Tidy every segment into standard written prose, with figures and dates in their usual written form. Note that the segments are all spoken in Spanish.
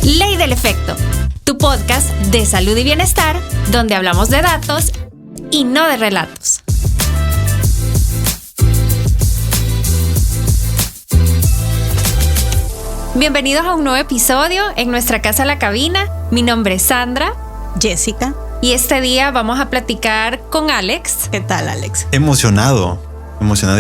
Ley del Efecto, tu podcast de salud y bienestar, donde hablamos de datos y no de relatos. Bienvenidos a un nuevo episodio en nuestra casa La Cabina. Mi nombre es Sandra. Jessica. Y este día vamos a platicar con Alex. ¿Qué tal, Alex? Emocionado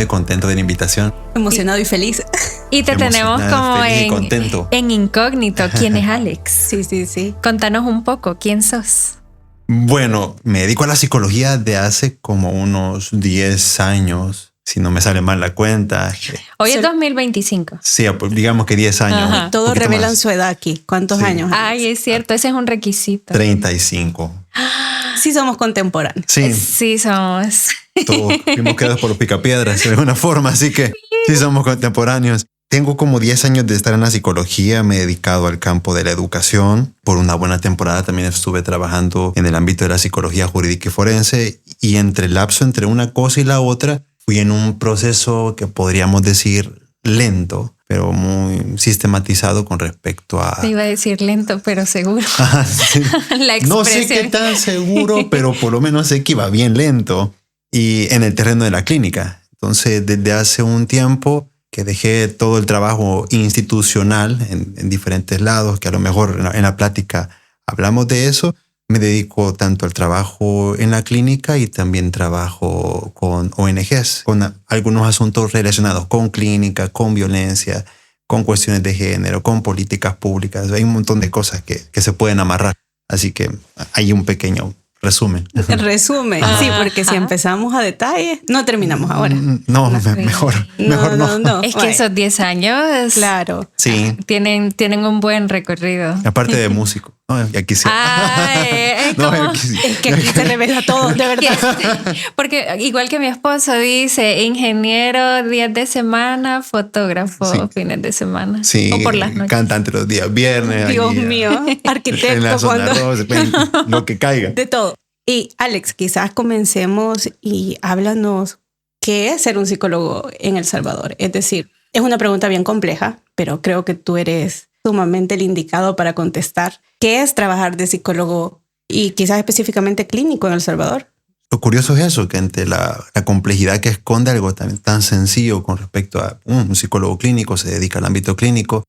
y contento de la invitación. Emocionado y feliz. Y te tenemos como en incógnito. ¿Quién es Alex? Sí. Contanos un poco, ¿quién sos? Bueno, me dedico a la psicología de hace como unos 10 años, si no me sale mal la cuenta. Hoy es 2025. Sí, digamos que 10 años. Ajá. Todos revelan su edad aquí. ¿Cuántos años? Ay, es cierto, ese es un requisito. 35. Sí somos contemporáneos. Sí somos. Todos fuimos creados por los picapiedras de alguna forma, así que sí somos contemporáneos. Tengo como 10 años de estar en la psicología, me he dedicado al campo de la educación. Por una buena temporada también estuve trabajando en el ámbito de la psicología jurídica y forense, y entre el lapso entre una cosa y la otra fui en un proceso que podríamos decir lento, pero muy sistematizado con respecto a... Te iba a decir lento, pero seguro. Sí. La expresión. No sé qué tan seguro, pero por lo menos sé que iba bien lento. Y en el terreno de la clínica. Entonces, desde hace un tiempo que dejé todo el trabajo institucional en diferentes lados, que a lo mejor en la plática hablamos de eso, me dedico tanto al trabajo en la clínica y también trabajo con ONGs, con algunos asuntos relacionados con clínica, con violencia, con cuestiones de género, con políticas públicas. Hay un montón de cosas que se pueden amarrar. Así que hay un pequeño resumen. Resumen. Sí, porque si empezamos a detalle, no terminamos ahora. No, mejor no. Es que esos 10 años, claro, sí, tienen un buen recorrido. Aparte de músico. No, ya quisiera. Es que aquí se revela todo, de verdad. Porque igual que mi esposo dice, ingeniero días de semana, fotógrafo fines de semana. Sí, o por las noches. Cantante los días viernes. Dios mío, arquitecto. En la zona lo que caiga. De todo. Y Alex, quizás comencemos y háblanos qué es ser un psicólogo en El Salvador. Es decir, es una pregunta bien compleja, pero creo que tú eres sumamente el indicado para contestar. ¿Qué es trabajar de psicólogo y quizás específicamente clínico en El Salvador? Lo curioso es eso, que ante la complejidad que esconde algo tan sencillo con respecto a un psicólogo clínico, se dedica al ámbito clínico,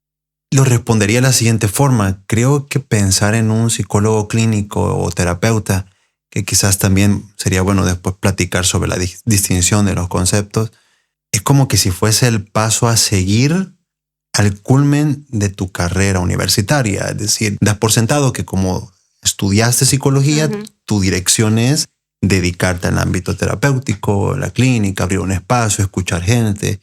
lo respondería de la siguiente forma. Creo que pensar en un psicólogo clínico o terapeuta, que quizás también sería bueno después platicar sobre la distinción de los conceptos, es como que si fuese el paso a seguir al culmen de tu carrera universitaria. Es decir, das por sentado que como estudiaste psicología, tu dirección es dedicarte al ámbito terapéutico, la clínica, abrir un espacio, escuchar gente.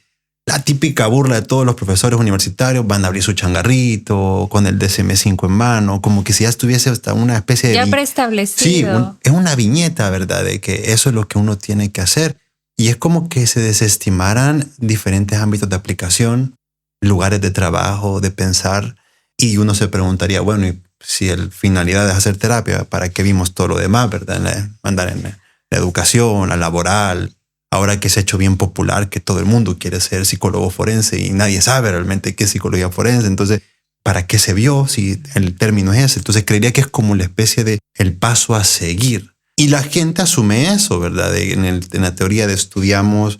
La típica burla de todos los profesores universitarios, van a abrir su changarrito con el DSM-5 en mano, como que si ya estuviese hasta una especie de... Ya preestablecido. Sí, es una viñeta, ¿verdad? De que eso es lo que uno tiene que hacer. Y es como que se desestimaran diferentes ámbitos de aplicación, lugares de trabajo, de pensar. Y uno se preguntaría, bueno, y si la finalidad es hacer terapia, ¿para qué vimos todo lo demás, verdad? Andar en la educación, la laboral. Ahora que se ha hecho bien popular, que todo el mundo quiere ser psicólogo forense y nadie sabe realmente qué es psicología forense. Entonces, ¿para qué se vio si el término es ese? Entonces, creería que es como la especie de el paso a seguir. Y la gente asume eso, ¿verdad? En la teoría de estudiamos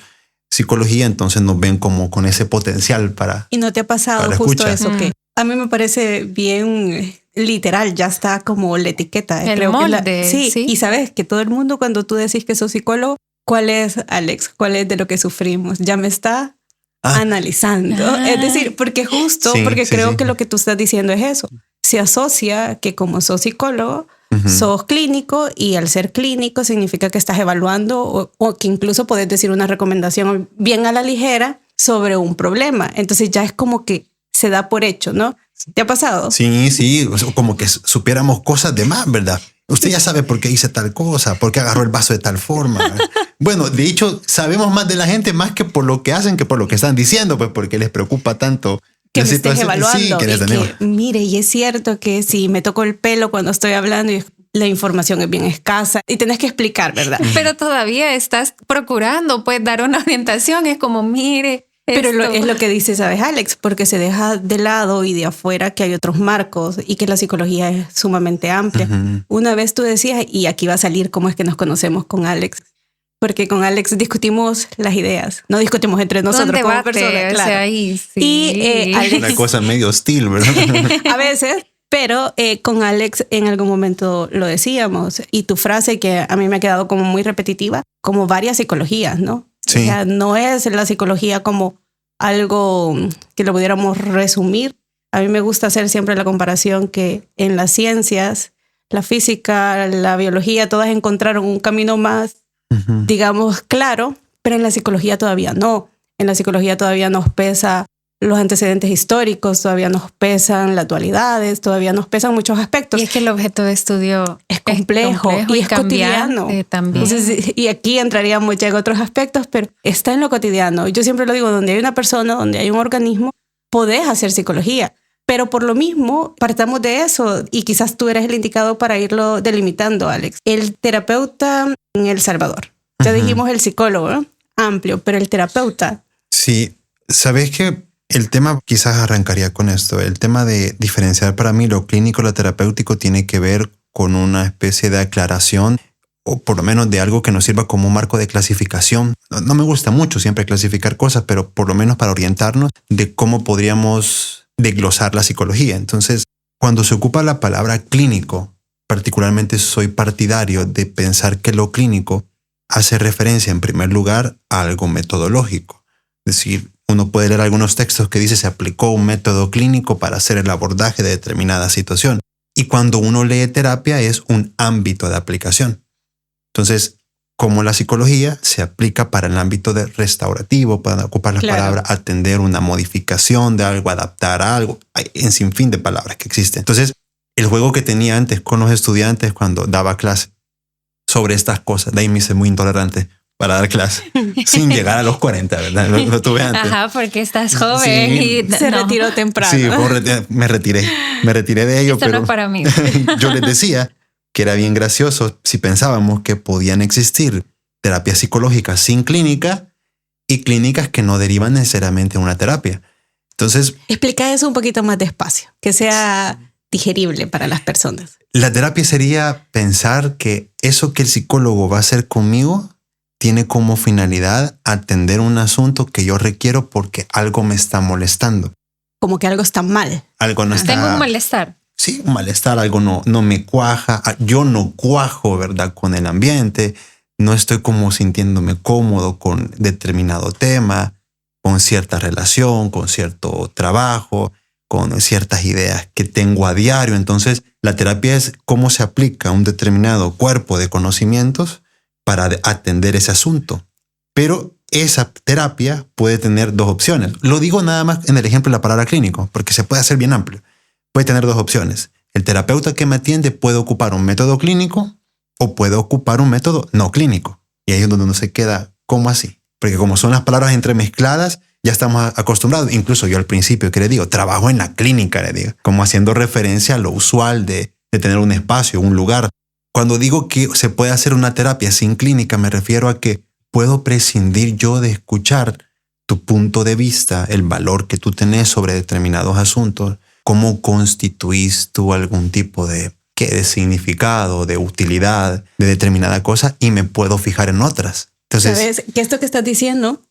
psicología, entonces nos ven como con ese potencial para... ¿Y no te ha pasado justo eso? Que a mí me parece bien literal, ya está como la etiqueta. El molde. Sí, y sabes que todo el mundo cuando tú decís que sos psicólogo, ¿cuál es, Alex? ¿Cuál es de lo que sufrimos? Ya me está analizando. Es decir, porque creo que lo que tú estás diciendo es eso. Se asocia que como sos psicólogo, sos clínico, y al ser clínico significa que estás evaluando o que incluso podés decir una recomendación bien a la ligera sobre un problema. Entonces ya es como que se da por hecho, ¿no? ¿Te ha pasado? Sí, como que supiéramos cosas de más, ¿verdad? Usted ya sabe por qué hice tal cosa, por qué agarró el vaso de tal forma. Bueno, de hecho, sabemos más de la gente más que por lo que hacen que por lo que están diciendo, pues porque les preocupa tanto. Que me estés evaluando. Sí, mire, y es cierto que si me toco el pelo cuando estoy hablando y la información es bien escasa y tenés que explicar, ¿verdad? Pero todavía estás procurando pues dar una orientación. Es como, mire, Pero es lo que dice, ¿sabes, Alex? Porque se deja de lado y de afuera que hay otros marcos y que la psicología es sumamente amplia. Una vez tú decías, y aquí va a salir cómo es que nos conocemos con Alex, porque con Alex discutimos las ideas, no discutimos entre nosotros como personas. Claro. O sea, ahí, sí. Y Alex, una cosa medio hostil, ¿verdad? A veces, pero con Alex en algún momento lo decíamos, y tu frase que a mí me ha quedado como muy repetitiva, como varias psicologías, ¿no? Sí. O sea, no es la psicología como algo que lo pudiéramos resumir. A mí me gusta hacer siempre la comparación que en las ciencias, la física, la biología, todas encontraron un camino más, digamos, claro, pero en la psicología todavía no. En la psicología todavía nos pesa los antecedentes históricos, todavía nos pesan las dualidades, todavía nos pesan muchos aspectos. Y es que el objeto de estudio es complejo y es cotidiano. También. Entonces, y aquí entraríamos ya en otros aspectos, pero está en lo cotidiano. Yo siempre lo digo, donde hay una persona, donde hay un organismo, podés hacer psicología. Pero por lo mismo, partamos de eso y quizás tú eres el indicado para irlo delimitando, Alex. El terapeuta en El Salvador. Ya dijimos el psicólogo, ¿no? Amplio, pero el terapeuta. Sí, ¿sabes qué? El tema quizás arrancaría con esto. El tema de diferenciar para mí lo clínico y lo terapéutico tiene que ver con una especie de aclaración o por lo menos de algo que nos sirva como un marco de clasificación. No me gusta mucho siempre clasificar cosas, pero por lo menos para orientarnos de cómo podríamos desglosar la psicología. Entonces, cuando se ocupa la palabra clínico, particularmente soy partidario de pensar que lo clínico hace referencia en primer lugar a algo metodológico. Es decir, uno puede leer algunos textos que dice se aplicó un método clínico para hacer el abordaje de determinada situación. Y cuando uno lee terapia es un ámbito de aplicación. Entonces, como la psicología se aplica para el ámbito de restaurativo, para ocupar las palabras, atender una modificación de algo, adaptar algo, hay en sinfín de palabras que existen. Entonces, el juego que tenía antes con los estudiantes cuando daba clase sobre estas cosas, de ahí me hice muy intolerante para dar clase sin llegar a los 40, ¿verdad? Lo tuve antes. Ajá, porque estás joven y se retiró temprano. Sí, me retiré de ello. Esto pero no es para mí. Yo les decía que era bien gracioso si pensábamos que podían existir terapias psicológicas sin clínica y clínicas que no derivan necesariamente en una terapia. Entonces, explica eso un poquito más despacio, que sea digerible para las personas. La terapia sería pensar que eso que el psicólogo va a hacer conmigo tiene como finalidad atender un asunto que yo requiero porque algo me está molestando. Como que algo está mal. Algo no está... Tengo un malestar. Sí, un malestar, algo no me cuaja. Yo no cuajo, ¿verdad? Con el ambiente. No estoy como sintiéndome cómodo con determinado tema, con cierta relación, con cierto trabajo, con ciertas ideas que tengo a diario. Entonces, la terapia es cómo se aplica un determinado cuerpo de conocimientos para atender ese asunto. Pero esa terapia puede tener dos opciones. Lo digo nada más en el ejemplo de la palabra clínico, porque se puede hacer bien amplio. Puede tener dos opciones. El terapeuta que me atiende puede ocupar un método clínico o puede ocupar un método no clínico. Y ahí es donde uno se queda, ¿cómo así? Porque como son las palabras entremezcladas, ya estamos acostumbrados. Incluso yo al principio que le digo, trabajo en la clínica, le digo, como haciendo referencia a lo usual de tener un espacio, un lugar. Cuando digo que se puede hacer una terapia sin clínica, me refiero a que puedo prescindir yo de escuchar tu punto de vista, el valor que tú tenés sobre determinados asuntos, cómo constituís tú algún tipo de significado, de utilidad de determinada cosa y me puedo fijar en otras. Entonces, ¿sabes? Que esto que estás diciendo,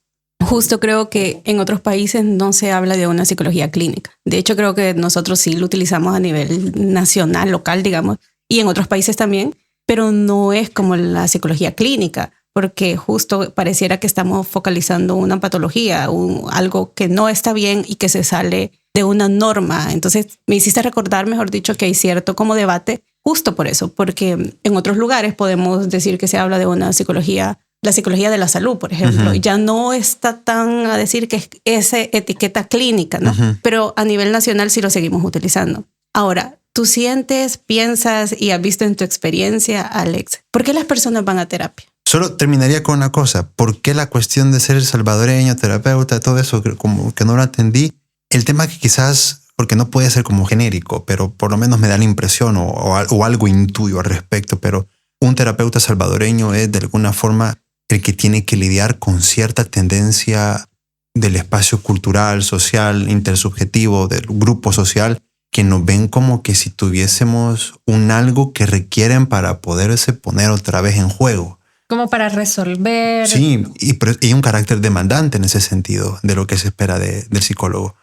justo creo que en otros países no se habla de una psicología clínica. De hecho, creo que nosotros sí lo utilizamos a nivel nacional, local, digamos, y en otros países también, pero no es como la psicología clínica, porque justo pareciera que estamos focalizando una patología, algo que no está bien y que se sale de una norma. Entonces me hiciste recordar, mejor dicho, que hay cierto como debate justo por eso, porque en otros lugares podemos decir que se habla de una psicología, la psicología de la salud, por ejemplo, ya no está tan a decir que es esa etiqueta clínica, ¿no? Pero a nivel nacional sí lo seguimos utilizando. Ahora, tú sientes, piensas y has visto en tu experiencia, Alex, ¿por qué las personas van a terapia? Solo terminaría con una cosa. ¿Por qué la cuestión de ser salvadoreño, terapeuta, todo eso, como que no lo entendí? El tema que quizás, porque no puede ser como genérico, pero por lo menos me da la impresión o algo intuyo al respecto, pero un terapeuta salvadoreño es de alguna forma el que tiene que lidiar con cierta tendencia del espacio cultural, social, intersubjetivo, del grupo social, que nos ven como que si tuviésemos un algo que requieren para poderse poner otra vez en juego. Como para resolver. Sí, y un carácter demandante en ese sentido de lo que se espera del psicólogo.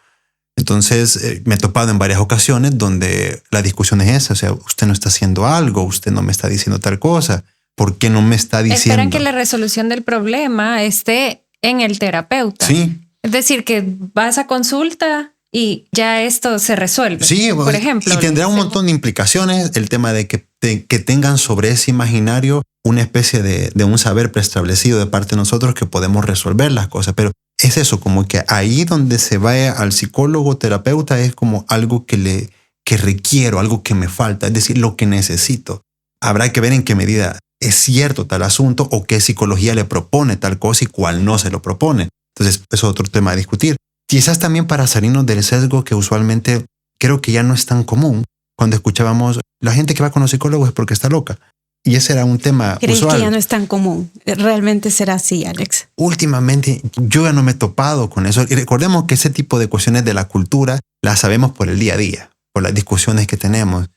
Entonces me he topado en varias ocasiones donde la discusión es esa, o sea, usted no está haciendo algo, usted no me está diciendo tal cosa, ¿por qué no me está diciendo? Esperan que la resolución del problema esté en el terapeuta. Sí. Es decir, que vas a consulta y ya esto se resuelve. Sí, por ejemplo. Y tendrá un montón de implicaciones el tema de que tengan sobre ese imaginario una especie de un saber preestablecido de parte de nosotros que podemos resolver las cosas. Pero es eso, como que ahí donde se vaya al psicólogo, terapeuta, es como algo que requiero, algo que me falta, es decir, lo que necesito. Habrá que ver en qué medida es cierto tal asunto o qué psicología le propone tal cosa y cuál no se lo propone. Entonces, eso es otro tema a discutir. Quizás también para salirnos del sesgo que usualmente creo que ya no es tan común. Cuando escuchábamos, la gente que va con los psicólogos es porque está loca. Y ese era un tema ¿Crees usual. que ya no es tan común? ¿Realmente será así, Alex? Últimamente yo ya no me he topado con eso. Y recordemos que ese tipo de cuestiones de la cultura las sabemos por el día a día, por las discusiones que tenemos.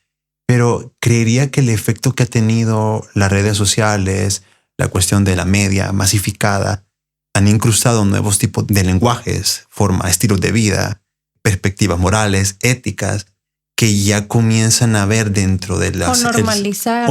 Pero creería que el efecto que ha tenido las redes sociales, la cuestión de la media masificada, han incrustado nuevos tipos de lenguajes, formas, estilos de vida, perspectivas morales, éticas, que ya comienzan a ver dentro de las... O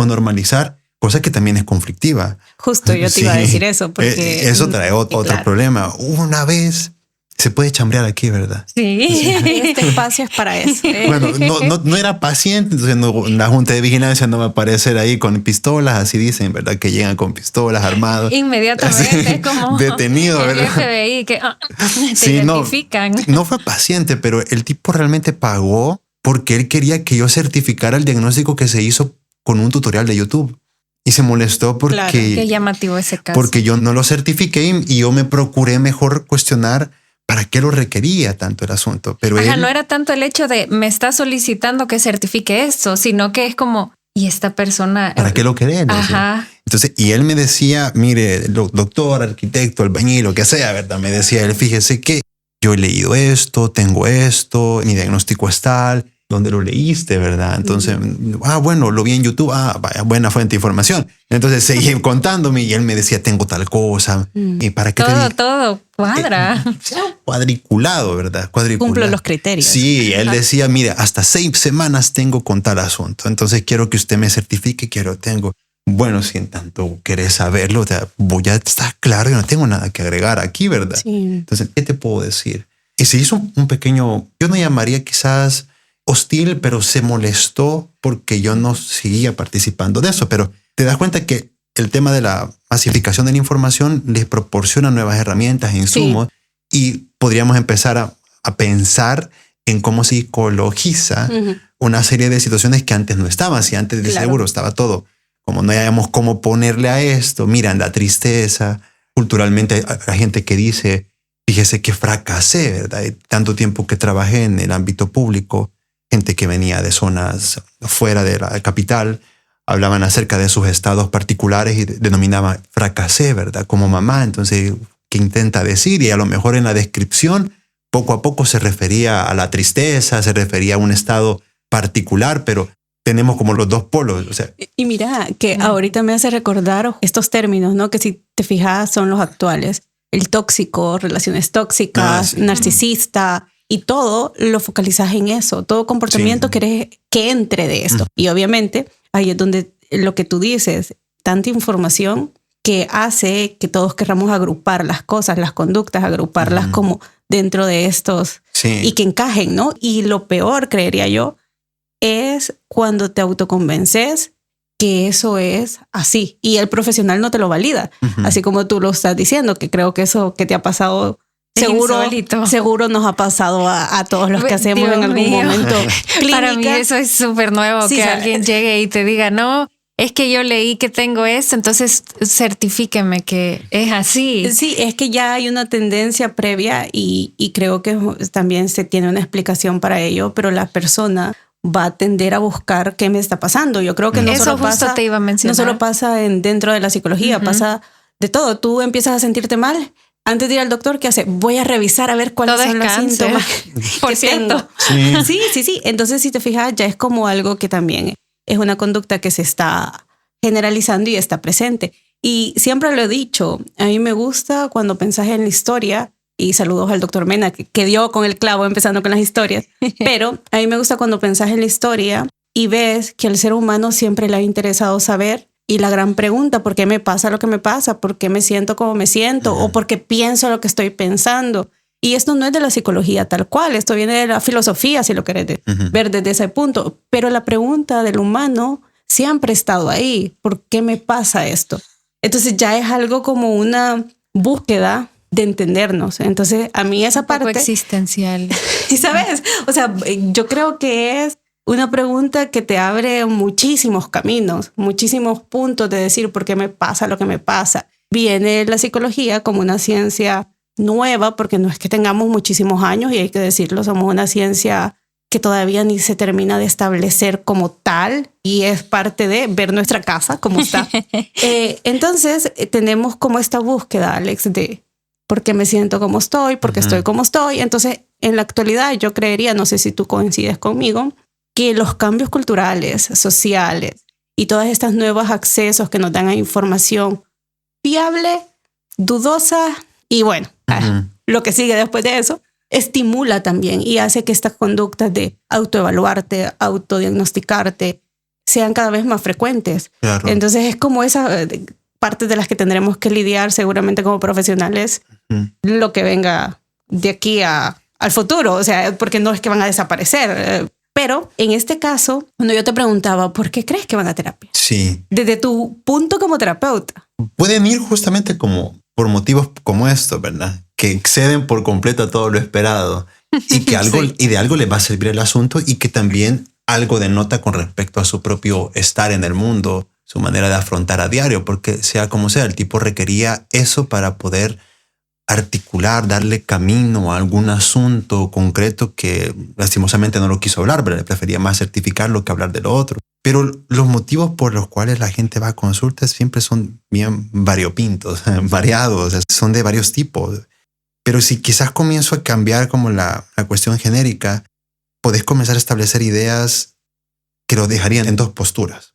normalizar, cosa que también es conflictiva. Justo yo te iba a decir eso. Porque eso trae otro problema. Una vez... Se puede chambrear aquí, ¿verdad? Sí. Este espacio es para eso. Bueno, no era paciente, entonces la Junta de Vigilancia no va a aparecer ahí con pistolas, así dicen, ¿verdad? Que llegan con pistolas armados. Inmediatamente, como detenido, el ¿verdad? FBI que te sí, identifican. No fue paciente, pero el tipo realmente pagó porque él quería que yo certificara el diagnóstico que se hizo con un tutorial de YouTube. Y se molestó porque... Claro, qué llamativo ese caso. Porque yo no lo certifiqué y yo me procuré mejor cuestionar ¿para qué lo requería tanto el asunto? Pero no era tanto el hecho de me está solicitando que certifique esto, sino que es como, ¿y esta persona? ¿Para qué lo querés? Ajá. Entonces, y él me decía, mire, doctor, arquitecto, albañil, lo que sea, ¿verdad? Me decía él, fíjese que yo he leído esto, tengo esto, mi diagnóstico es tal. ¿Dónde lo leíste, verdad? Entonces, bueno, lo vi en YouTube. Vaya, buena fuente de información. Entonces seguí contándome y él me decía, tengo tal cosa. ¿Y para qué todo cuadra? Cuadriculado, ¿verdad? Cumplo los criterios. Sí, él decía, mire, hasta 6 semanas tengo con tal asunto. Entonces quiero que usted me certifique que lo tengo. Bueno, si en tanto querés saberlo, o sea, ya está claro, yo no tengo nada que agregar aquí, ¿verdad? Sí. Entonces, ¿qué te puedo decir? Y se hizo un pequeño, yo no llamaría quizás hostil, pero se molestó porque yo no seguía participando de eso. Pero te das cuenta que el tema de la masificación de la información les proporciona nuevas herramientas e insumos y podríamos empezar a pensar en cómo psicologiza una serie de situaciones que antes no estaban. Si antes de seguro estaba todo, como no hayamos cómo ponerle a esto, mira, la tristeza. Culturalmente hay gente que dice, fíjese que fracasé, ¿verdad? Tanto tiempo que trabajé en el ámbito público, gente que venía de zonas fuera de la capital, hablaban acerca de sus estados particulares y denominaban fracasé, ¿verdad? Como mamá. Entonces, ¿qué intenta decir? Y a lo mejor en la descripción, poco a poco se refería a la tristeza, se refería a un estado particular, pero tenemos como los dos polos. O sea. Y mira, que ahorita me hace recordar estos términos, ¿no? Que si te fijas son los actuales. El tóxico, relaciones tóxicas, narcisista. Y todo lo focalizas en eso, todo comportamiento querés que entre de esto. Y obviamente ahí es donde lo que tú dices, tanta información que hace que todos querramos agrupar las cosas, las conductas, agruparlas como dentro de estos y que encajen, ¿no? Y lo peor, creería yo, es cuando te autoconvences que eso es así y el profesional no te lo valida. Así como tú lo estás diciendo, que creo que eso que te ha pasado... Seguro nos ha pasado a todos los que hacemos en algún momento clínica. Para mí eso es súper nuevo, que alguien llegue y te diga, no, es que yo leí que tengo esto, entonces certifíqueme que es así. Sí, es que ya hay una tendencia previa y creo que también se tiene una explicación para ello, pero la persona va a tender a buscar qué me está pasando. Yo creo que no eso solo justo pasa, te iba a mencionar. No solo pasa dentro de la psicología, pasa de todo. Tú empiezas a sentirte mal antes de ir al doctor, ¿qué hace? Voy a revisar a ver cuáles son los síntomas. Por cierto. Sí. Entonces, si te fijas, ya es como algo que también es una conducta que se está generalizando y está presente. Y siempre lo he dicho, a mí me gusta cuando pensás en la historia, y saludos al doctor Mena, que dio con el clavo empezando con las historias, pero a mí me gusta cuando pensás en la historia y ves que al ser humano siempre le ha interesado saber. Y la gran pregunta, ¿por qué me pasa lo que me pasa? ¿Por qué me siento como me siento? ¿O por qué pienso lo que estoy pensando? Y esto no es de la psicología tal cual, esto viene de la filosofía, si lo querés ver desde ese punto. Pero la pregunta del humano siempre ha estado ahí. ¿Por qué me pasa esto? Entonces ya es algo como una búsqueda de entendernos. Entonces a mí esa parte... Un poco existencial. Y sabes, o sea, yo creo que es una pregunta que te abre muchísimos caminos, muchísimos puntos de decir por qué me pasa lo que me pasa. Viene la psicología como una ciencia nueva, porque no es que tengamos muchísimos años, y hay que decirlo, somos una ciencia que todavía ni se termina de establecer como tal, y es parte de ver nuestra casa como está. Entonces tenemos como esta búsqueda, Alex, de por qué me siento como estoy, por qué estoy como estoy. Entonces, en la actualidad yo creería, no sé si tú coincides conmigo, que los cambios culturales, sociales y todas estas nuevos accesos que nos dan a información fiable, dudosa y bueno, lo que sigue después de eso, estimula también y hace que estas conductas de autoevaluarte, autodiagnosticarte sean cada vez más frecuentes. Claro. Entonces es como esa parte de las que tendremos que lidiar seguramente como profesionales, lo que venga de aquí al futuro, o sea, porque no es que van a desaparecer. Pero en este caso, cuando yo te preguntaba, ¿por qué crees que van a terapia? Sí. Desde tu punto como terapeuta. Pueden ir justamente como por motivos como estos, ¿verdad? Que exceden por completo a todo lo esperado y que algo, y de algo les va a servir el asunto y que también algo denota con respecto a su propio estar en el mundo, su manera de afrontar a diario, porque sea como sea, el tipo requería eso para poder articular, darle camino a algún asunto concreto que lastimosamente no lo quiso hablar, pero le prefería más certificarlo que hablar de lo otro. Pero los motivos por los cuales la gente va a consultas siempre son bien variopintos, variados, son de varios tipos. Pero si quizás comienzo a cambiar como la cuestión genérica, podés comenzar a establecer ideas que lo dejarían en dos posturas.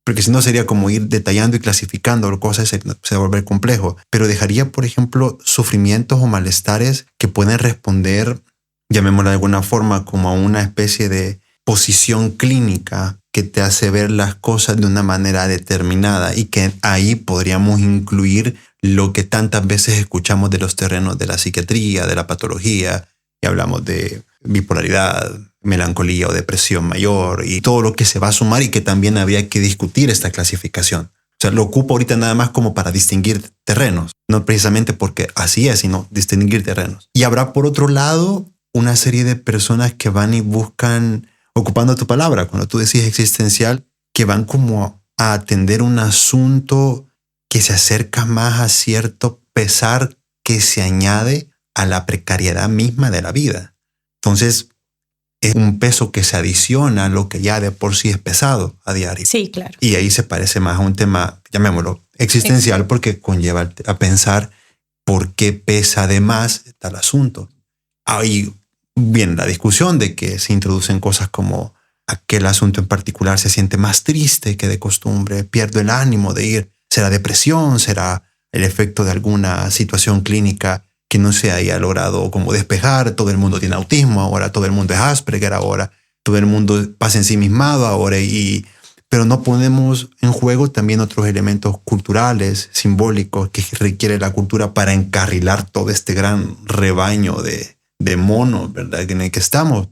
Porque si no sería como ir detallando y clasificando cosas, se va a volver complejo. Pero dejaría, por ejemplo, sufrimientos o malestares que pueden responder, llamémoslo de alguna forma, como a una especie de posición clínica que te hace ver las cosas de una manera determinada y que ahí podríamos incluir lo que tantas veces escuchamos de los terrenos de la psiquiatría, de la patología, y hablamos de bipolaridad, melancolía o depresión mayor y todo lo que se va a sumar y que también habría que discutir esta clasificación. O sea, lo ocupo ahorita nada más como para distinguir terrenos, no precisamente porque así es, sino distinguir terrenos. Y habrá por otro lado una serie de personas que van y buscan, ocupando tu palabra, cuando tú decís existencial, que van como a atender un asunto que se acerca más a cierto pesar que se añade a la precariedad misma de la vida. Entonces, es un peso que se adiciona a lo que ya de por sí es pesado a diario. Sí, claro. Y ahí se parece más a un tema, llamémoslo, existencial, porque conlleva a pensar por qué pesa de más tal asunto. Ahí viene la discusión de que se introducen cosas como aquel asunto en particular se siente más triste que de costumbre, pierdo el ánimo de ir. ¿Será depresión? ¿Será el efecto de alguna situación clínica que no se haya logrado como despejar? Todo el mundo tiene autismo ahora, todo el mundo es Asperger ahora, todo el mundo pasa ensimismado ahora, pero no ponemos en juego también otros elementos culturales, simbólicos que requiere la cultura para encarrilar todo este gran rebaño de monos, ¿verdad? En el que estamos.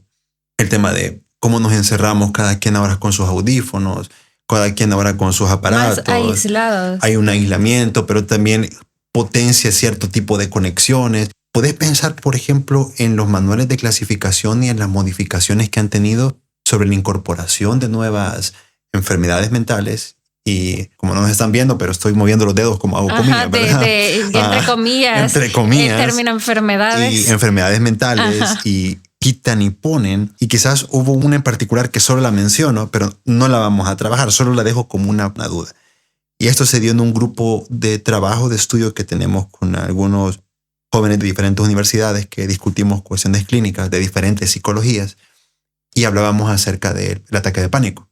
El tema de cómo nos encerramos cada quien ahora con sus audífonos, cada quien ahora con sus aparatos. Más aislados. Hay un aislamiento, pero también potencia cierto tipo de conexiones. Podés pensar, por ejemplo, en los manuales de clasificación y en las modificaciones que han tenido sobre la incorporación de nuevas enfermedades mentales. Y como no nos están viendo, pero estoy moviendo los dedos como hago comillas, ¿verdad? Entre comillas. Entre comillas. El término enfermedades. Y enfermedades mentales. Ajá. Y quitan y ponen. Y quizás hubo una en particular que solo la menciono, pero no la vamos a trabajar. Solo la dejo como una duda. Y esto se dio en un grupo de trabajo, de estudio que tenemos con algunos jóvenes de diferentes universidades que discutimos cuestiones clínicas de diferentes psicologías y hablábamos acerca del ataque de pánico,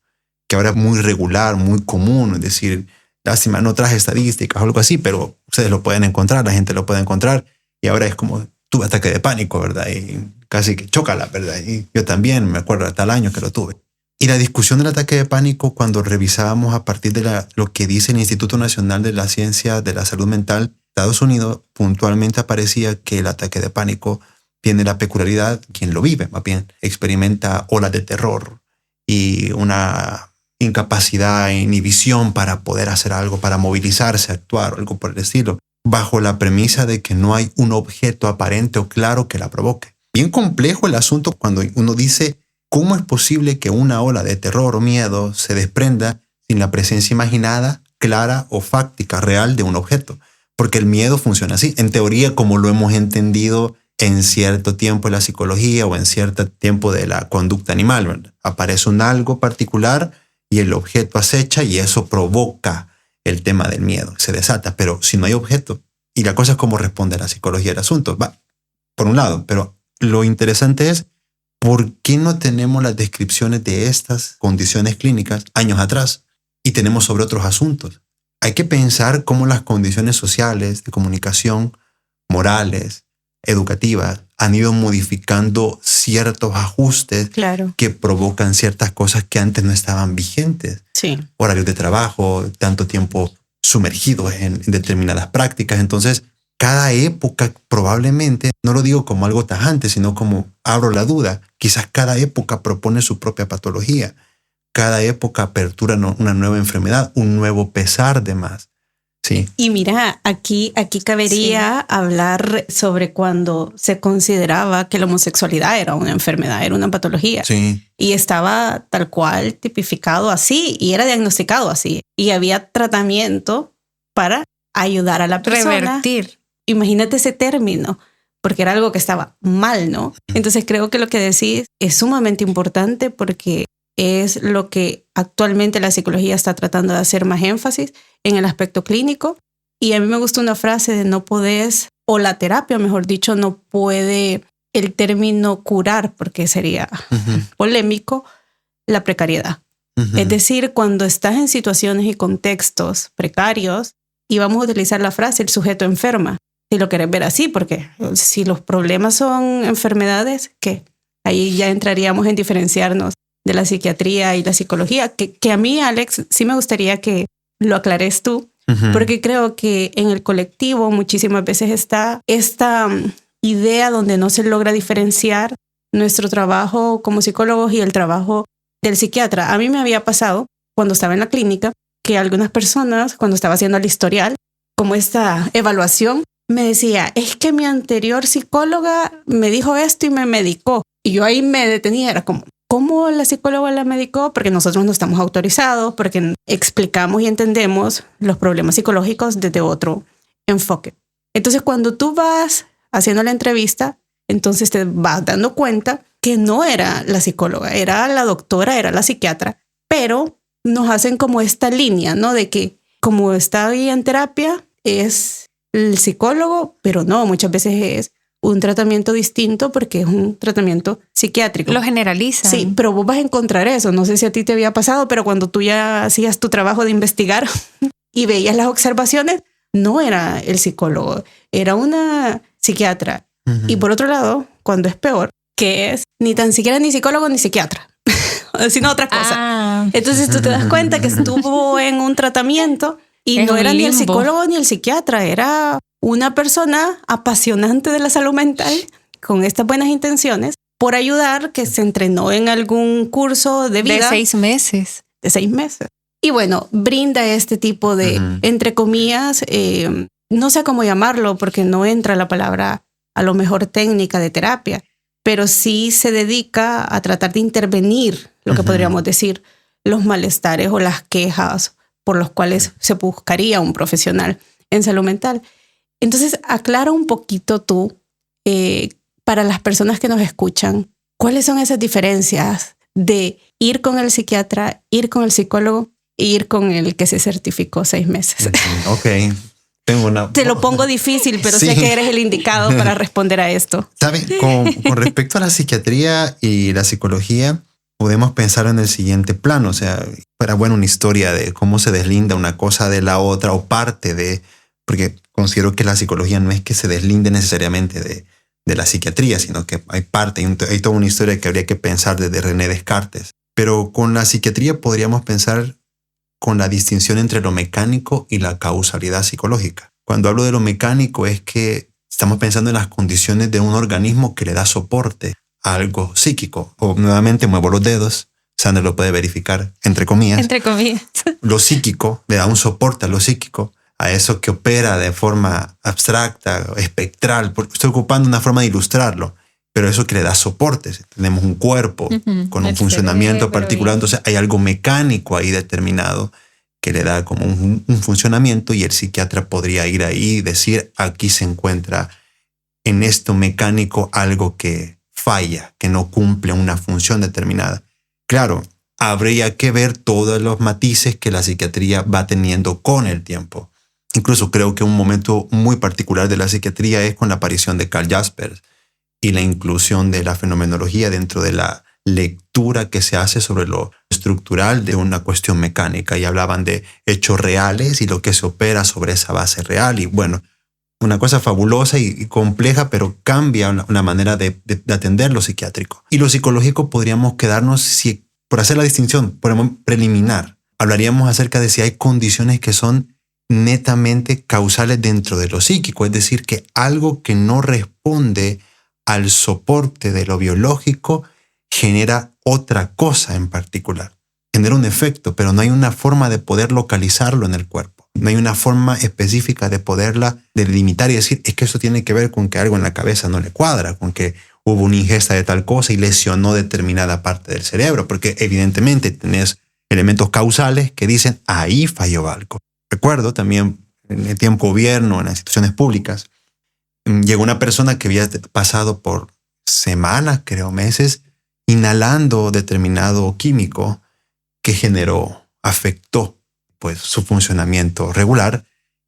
que ahora es muy regular, muy común. Es decir, lástima, no traje estadísticas o algo así, pero ustedes lo pueden encontrar, la gente lo puede encontrar. Y ahora es como, tuve ataque de pánico, ¿verdad? Y casi que chócala, ¿verdad? Y yo también me acuerdo de tal año que lo tuve. Y la discusión del ataque de pánico, cuando revisábamos a partir de lo que dice el Instituto Nacional de la Ciencia de la Salud Mental de Estados Unidos, puntualmente aparecía que el ataque de pánico tiene la peculiaridad, quien lo vive más bien, experimenta olas de terror y una incapacidad e inhibición para poder hacer algo, para movilizarse, actuar o algo por el estilo, bajo la premisa de que no hay un objeto aparente o claro que la provoque. Bien complejo el asunto cuando uno dice, ¿cómo es posible que una ola de terror o miedo se desprenda sin la presencia imaginada, clara o fáctica, real de un objeto? Porque el miedo funciona así, en teoría, como lo hemos entendido en cierto tiempo de la psicología o en cierto tiempo de la conducta animal, ¿verdad? Aparece un algo particular y el objeto acecha y eso provoca el tema del miedo, se desata. Pero si no hay objeto, y la cosa es cómo responde la psicología al asunto, va, por un lado, pero lo interesante es ¿por qué no tenemos las descripciones de estas condiciones clínicas años atrás y tenemos sobre otros asuntos? Hay que pensar cómo las condiciones sociales, de comunicación, morales, educativas, han ido modificando ciertos ajustes que provocan ciertas cosas que antes no estaban vigentes. Sí. Horarios de trabajo, tanto tiempo sumergidos en determinadas prácticas. Entonces, cada época probablemente, no lo digo como algo tajante, sino como abro la duda, quizás cada época propone su propia patología. Cada época apertura una nueva enfermedad, un nuevo pesar de más. Sí. Y mira, aquí cabería hablar sobre cuando se consideraba que la homosexualidad era una enfermedad, era una patología. Sí. Y estaba tal cual tipificado así y era diagnosticado así. Y había tratamiento para ayudar a la persona. Revertir. Imagínate ese término, porque era algo que estaba mal, ¿no? Entonces creo que lo que decís es sumamente importante porque es lo que actualmente la psicología está tratando de hacer más énfasis en el aspecto clínico. Y a mí me gusta una frase de no podés, o la terapia, mejor dicho, no puede el término curar, porque sería polémico, la precariedad. Es decir, cuando estás en situaciones y contextos precarios, y vamos a utilizar la frase, el sujeto enferma, si lo querés ver así, porque si los problemas son enfermedades, ¿qué? Ahí ya entraríamos en diferenciarnos de la psiquiatría y la psicología, que a mí, Alex, sí me gustaría que lo aclares tú, porque creo que en el colectivo muchísimas veces está esta idea donde no se logra diferenciar nuestro trabajo como psicólogos y el trabajo del psiquiatra. A mí me había pasado cuando estaba en la clínica que algunas personas, cuando estaba haciendo el historial, como esta evaluación, me decía, es que mi anterior psicóloga me dijo esto y me medicó. Y yo ahí me detenía, era como, ¿cómo la psicóloga la medicó? Porque nosotros no estamos autorizados, porque explicamos y entendemos los problemas psicológicos desde otro enfoque. Entonces, cuando tú vas haciendo la entrevista, entonces te vas dando cuenta que no era la psicóloga, era la doctora, era la psiquiatra, pero nos hacen como esta línea, ¿no? De que como está ahí en terapia, es el psicólogo, pero no, muchas veces es un tratamiento distinto porque es un tratamiento psiquiátrico. Lo generalizan. Sí, pero vos vas a encontrar eso. No sé si a ti te había pasado, pero cuando tú ya hacías tu trabajo de investigar y veías las observaciones, no era el psicólogo, era una psiquiatra. Y por otro lado, cuando es peor, que es ni tan siquiera ni psicólogo ni psiquiatra, sino otra cosa. Entonces tú te das cuenta que estuvo en un tratamiento y no era ni el psicólogo ni el psiquiatra, era una persona apasionante de la salud mental con estas buenas intenciones por ayudar, que se entrenó en algún curso de vida. De 6 meses. De 6 meses. Y bueno, brinda este tipo de, entre comillas, no sé cómo llamarlo porque no entra la palabra a lo mejor técnica de terapia, pero sí se dedica a tratar de intervenir, lo que podríamos decir, los malestares o las quejas por los cuales se buscaría un profesional en salud mental. Entonces, aclara un poquito tú, para las personas que nos escuchan, ¿cuáles son esas diferencias de ir con el psiquiatra, ir con el psicólogo e ir con el que se certificó 6 meses? Ok. Te lo pongo difícil, pero Sí. sé que eres el indicado para responder a esto. ¿Saben? Con respecto a la psiquiatría y la psicología, podemos pensar en el siguiente plano. O sea, fuera bueno una historia de cómo se deslinda una cosa de la otra o parte de... Porque considero que la psicología no es que se deslinde necesariamente de la psiquiatría, sino que hay parte, hay toda una historia que habría que pensar desde René Descartes. Pero con la psiquiatría podríamos pensar con la distinción entre lo mecánico y la causalidad psicológica. Cuando hablo de lo mecánico es que estamos pensando en las condiciones de un organismo que le da soporte a algo psíquico. O nuevamente muevo los dedos, Sandra lo puede verificar, entre comillas. Entre comillas. Lo psíquico le da un soporte a lo psíquico, a eso que opera de forma abstracta, espectral. Estoy ocupando una forma de ilustrarlo, pero eso que le da soportes. Tenemos un cuerpo con un funcionamiento particular, entonces hay algo mecánico ahí determinado que le da como un funcionamiento, y el psiquiatra podría ir ahí y decir, aquí se encuentra en esto mecánico algo que falla, que no cumple una función determinada. Claro, habría que ver todos los matices que la psiquiatría va teniendo con el tiempo. Incluso creo que un momento muy particular de la psiquiatría es con la aparición de Karl Jaspers y la inclusión de la fenomenología dentro de la lectura que se hace sobre lo estructural de una cuestión mecánica, y hablaban de hechos reales y lo que se opera sobre esa base real. Y bueno, una cosa fabulosa y compleja, pero cambia una manera de atender lo psiquiátrico. Y lo psicológico podríamos quedarnos, si, por hacer la distinción preliminar, hablaríamos acerca de si hay condiciones que son netamente causales dentro de lo psíquico, es decir, que algo que no responde al soporte de lo biológico genera otra cosa en particular. Genera un efecto, pero no hay una forma de poder localizarlo en el cuerpo. No hay una forma específica de poderla delimitar y decir, es que eso tiene que ver con que algo en la cabeza no le cuadra, con que hubo una ingesta de tal cosa y lesionó determinada parte del cerebro, porque evidentemente tenés elementos causales que dicen, ahí falló algo. Recuerdo también en el tiempo gobierno, en las instituciones públicas, llegó una persona que había pasado por semanas, creo meses, inhalando determinado químico que afectó pues su funcionamiento regular,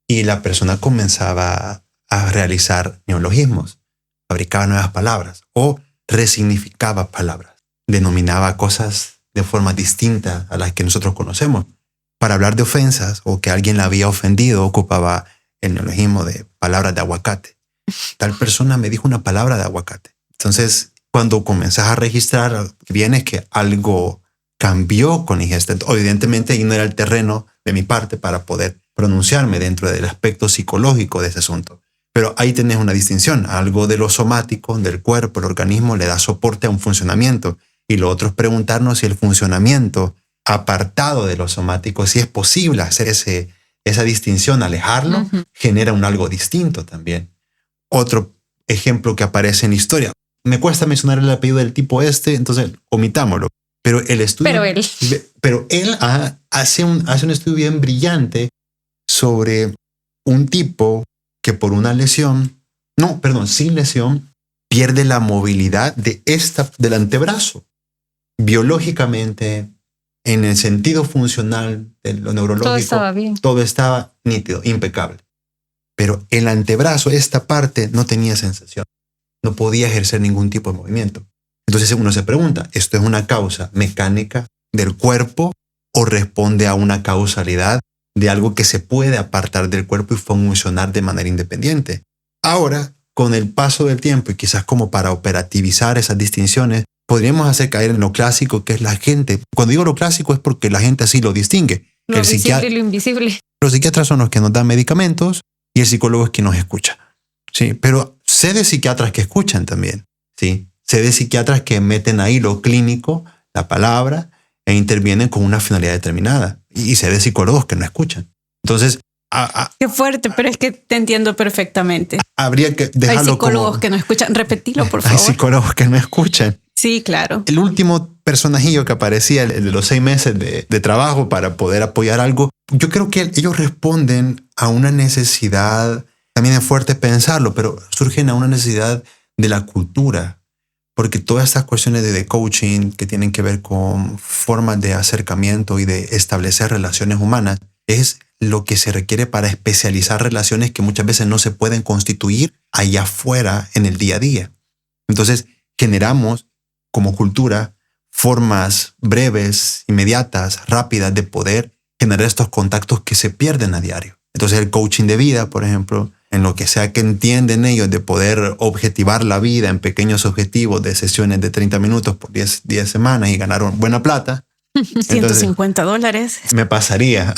y la persona comenzaba a realizar neologismos, fabricaba nuevas palabras o resignificaba palabras, denominaba cosas de forma distinta a las que nosotros conocemos. Para hablar de ofensas o que alguien la había ofendido, ocupaba el neologismo de palabras de aguacate. Tal persona me dijo una palabra de aguacate. Entonces, cuando comenzás a registrar, viene que algo cambió con ingesta. Evidentemente, ahí no era el terreno de mi parte para poder pronunciarme dentro del aspecto psicológico de ese asunto. Pero ahí tenés una distinción. Algo de lo somático, del cuerpo, el organismo, le da soporte a un funcionamiento. Y lo otro es preguntarnos si el funcionamiento apartado de lo somático, si es posible hacer esa distinción, alejarlo, genera un algo distinto también. Otro ejemplo que aparece en la historia. Me cuesta mencionar el apellido del tipo entonces omitámoslo. Pero el estudio... Pero él hace un estudio bien brillante sobre un tipo que por una sin lesión, pierde la movilidad del antebrazo. Biológicamente, en el sentido funcional de lo neurológico, todo estaba bien. Todo estaba nítido, impecable. Pero el antebrazo, esta parte, no tenía sensación. No podía ejercer ningún tipo de movimiento. Entonces uno se pregunta, ¿esto es una causa mecánica del cuerpo o responde a una causalidad de algo que se puede apartar del cuerpo y funcionar de manera independiente? Ahora, con el paso del tiempo y quizás como para operativizar esas distinciones, podríamos hacer caer en lo clásico que es la gente. Cuando digo lo clásico es porque la gente así lo distingue. Lo visible y lo invisible. Los psiquiatras son los que nos dan medicamentos y el psicólogo es quien nos escucha. Sí, pero sé de psiquiatras que escuchan también. Sí, sé de psiquiatras que meten ahí lo clínico, la palabra, e intervienen con una finalidad determinada. Y sé de psicólogos que no escuchan. Entonces, qué fuerte, pero es que te entiendo perfectamente. Habría que dejarlo. Hay psicólogos que no escuchan. Repetilo, por favor. Hay psicólogos que no escuchan. Sí, claro. El último personajillo que aparecía, el de los 6 meses de trabajo para poder apoyar algo, yo creo que ellos responden a una necesidad, también es fuerte pensarlo, pero surgen a una necesidad de la cultura. Porque todas estas cuestiones de coaching que tienen que ver con formas de acercamiento y de establecer relaciones humanas es lo que se requiere para especializar relaciones que muchas veces no se pueden constituir allá afuera en el día a día. Entonces, generamos como cultura formas breves, inmediatas, rápidas de poder generar estos contactos que se pierden a diario. Entonces, el coaching de vida, por ejemplo, en lo que sea que entienden ellos de poder objetivar la vida en pequeños objetivos de sesiones de 30 minutos por 10 semanas y ganar buena plata. $150. Me pasaría.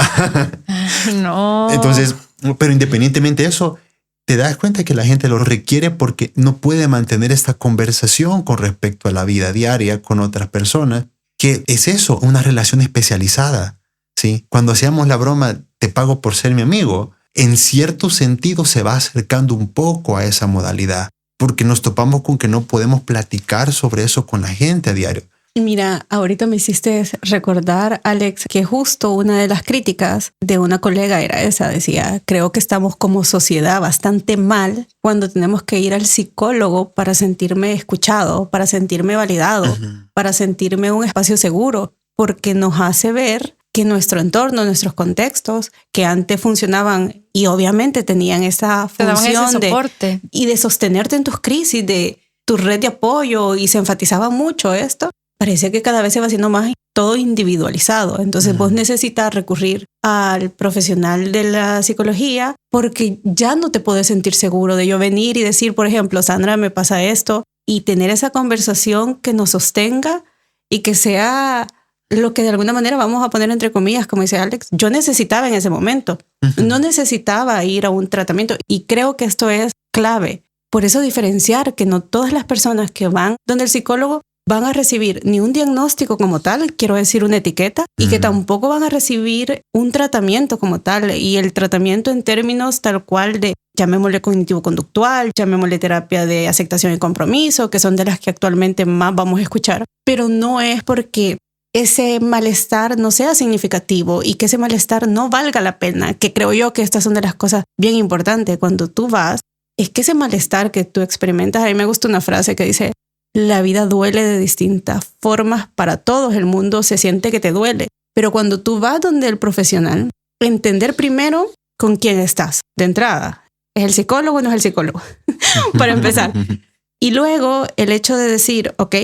No. Entonces, pero independientemente de eso, te das cuenta que la gente lo requiere porque no puede mantener esta conversación con respecto a la vida diaria con otras personas, que es eso, una relación especializada, ¿sí? Cuando hacíamos la broma, te pago por ser mi amigo, en cierto sentido se va acercando un poco a esa modalidad, porque nos topamos con que no podemos platicar sobre eso con la gente a diario. Mira, ahorita me hiciste recordar, Alex, que justo una de las críticas de una colega era esa. Decía, creo que estamos como sociedad bastante mal cuando tenemos que ir al psicólogo para sentirme escuchado, para sentirme validado, para sentirme un espacio seguro, porque nos hace ver que nuestro entorno, nuestros contextos, que antes funcionaban y obviamente tenían esa función de sostenerte en tus crisis, de tu red de apoyo, y se enfatizaba mucho esto, parece que cada vez se va haciendo más todo individualizado. Entonces vos necesitas recurrir al profesional de la psicología porque ya no te puedes sentir seguro de yo venir y decir, por ejemplo, Sandra, me pasa esto, y tener esa conversación que nos sostenga y que sea lo que de alguna manera vamos a poner entre comillas, como dice Alex, yo necesitaba en ese momento. No necesitaba ir a un tratamiento, y creo que esto es clave. Por eso diferenciar que no todas las personas que van donde el psicólogo van a recibir ni un diagnóstico como tal, quiero decir una etiqueta, y que tampoco van a recibir un tratamiento como tal, y el tratamiento en términos tal cual de, llamémosle cognitivo-conductual, llamémosle terapia de aceptación y compromiso, que son de las que actualmente más vamos a escuchar, pero no es porque ese malestar no sea significativo y que ese malestar no valga la pena, que creo yo que estas son de las cosas bien importantes cuando tú vas, es que ese malestar que tú experimentas, a mí me gusta una frase que dice, la vida duele de distintas formas para todos, el mundo se siente que te duele, pero cuando tú vas donde el profesional, entender primero con quién estás, de entrada, ¿es el psicólogo o no es el psicólogo? Para empezar. Y luego el hecho de decir, ok,